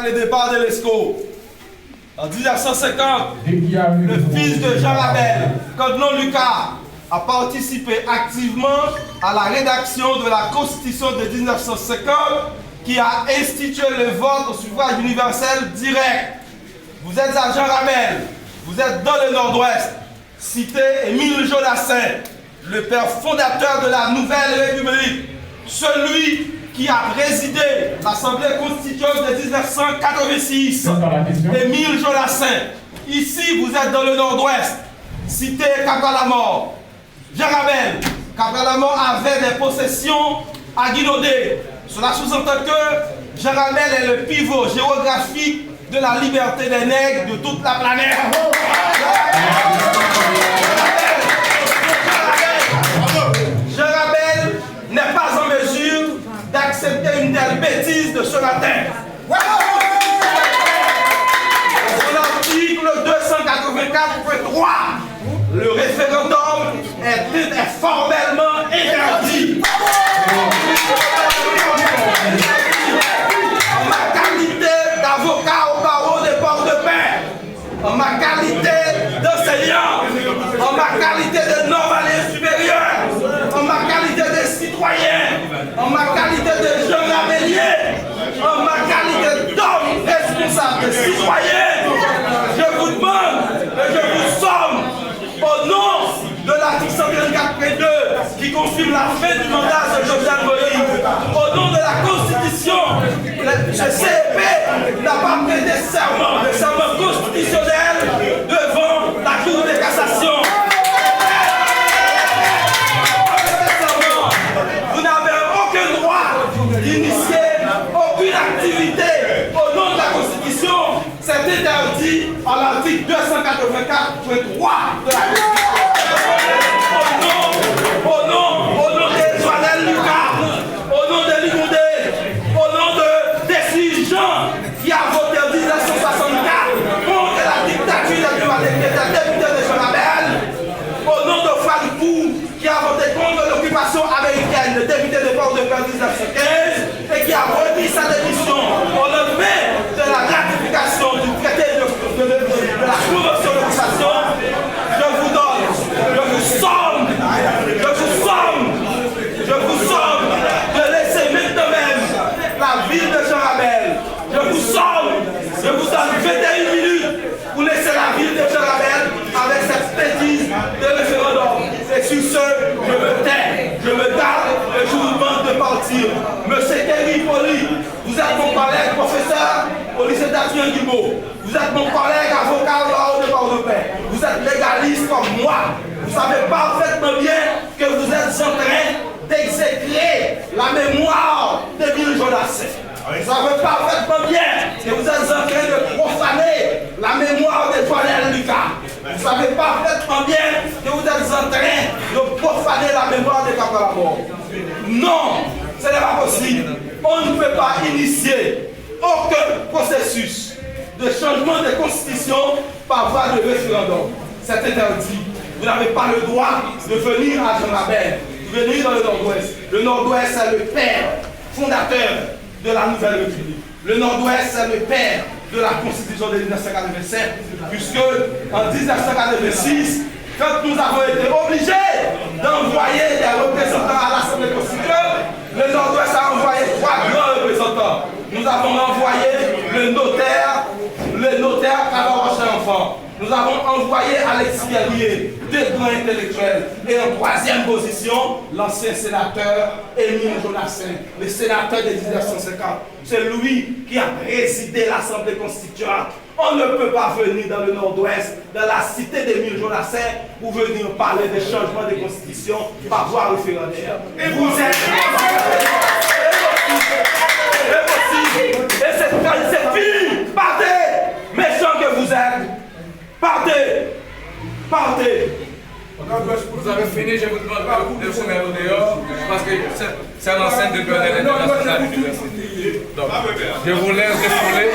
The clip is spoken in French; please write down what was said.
Le départ de l'ESCO. En 1950, le fils de Jean Rabel, Codnon Lucas, a participé activement à la rédaction de la Constitution de 1950 qui a institué le vote au suffrage universel direct. Vous êtes à Jean Rabel, vous êtes dans le Nord-Ouest. Citez Émile Jodassin, le père fondateur de la Nouvelle République, celui qui a présidé l'Assemblée constituante de 1986, Émile Jodassin. Ici, vous êtes dans le Nord-Ouest. Citez Cabral-la-Mort. Jean Rabel, Cabral-la-Mort avait des possessions à Guinaudé. Cela sous-entend que Jean Rabel est le pivot géographique de la liberté des nègres de toute la planète. Jean Rabel n'est pas en mesure d'accepter une telle bêtise de ce matin. Dans l'article 284.3, le référendum est formellement interdit. En ma qualité d'avocat au barreau des Port-de-Paix, en ma qualité d'enseignant, en ma qualité de normalien supérieur, en ma qualité de citoyen, en ma qualité de jeune rabellier, en ma qualité d'homme responsable, de citoyen, je vous demande et je vous somme au nom de l'article 124.2 qui confirme la fin du mandat de Jovenel Moïse, au nom de la Constitution, le CEP n'a pas prêté serment, le serment constitutionnel devant la Cour de cassation. Vous n'avez aucun droit d'initier aucune activité au nom de la Constitution. C'est interdit à l'article 284.3 de la Constitution. Au nom de Joannel Lucas, au nom de Ligondé, au nom de Dessis Jean, qui a voté en 1964 contre la dictature de député de Jean Rabel, au nom de Falcou, qui a voté contre l'occupation américaine, le député de Port-de-Paix en 1915, et qui a remis sa démission au lendemain de la ratification du traité de la Convention d'occupation. Je vous donne, je vous somme de laisser maintenant même la ville de Jean Rabel. Je vous somme, je vous donne 21 minutes pour laisser la ville de Jean Rabel avec cette bêtise de référendum. Et sur ce, je me tais, je me garde et je vous demande de partir. Monsieur Kerry Poli, vous êtes mon collègue professeur au lycée d'Adrien Guimau. Vous êtes mon collègue avocat au barreau de Port-de-Paix. Vous êtes légaliste comme moi. Vous savez parfaitement bien que vous êtes en train d'exécrer la mémoire d'Émile Jodassin. Vous savez parfaitement bien que vous êtes en train de profaner la mémoire de Joannel Lucas. Vous savez parfaitement bien que vous êtes en train de profaner la mémoire de Cabral-la-Mort. Non, ce n'est pas possible. On ne peut pas initier aucun processus de changement de constitution par voie de référendum. C'est interdit. Vous n'avez pas le droit de venir à Jean Rabel, de venir dans le Nord-Ouest. Le Nord-Ouest, c'est le père fondateur de la Nouvelle République. Le Nord-Ouest, c'est le père de la Constitution de 1987, puisque en 1986, quand nous avons été obligés d'envoyer des représentants à l'Assemblée constituante, le Nord-Ouest a envoyé 3 grands représentants. Nous avons envoyé le notaire Cavard-Rocher-Enfant. Nous avons envoyé Alexis Guerrier, des grands intellectuels. Et en troisième position, l'ancien sénateur Émile Jodassin, le sénateur de 1950. C'est lui qui a présidé l'Assemblée constituante. On ne peut pas venir dans le Nord-Ouest, dans la cité d'Émile Jodassin, pour venir parler des changements de constitution par voie référendaire. Et vous êtes... Et c'est fini. Partez, méchants que vous êtes. Partez. Vous avez fini, je vous demande pas de vous mettre au dehors, parce que c'est l'enceinte de l'Université. Donc, je vous laisse défouler.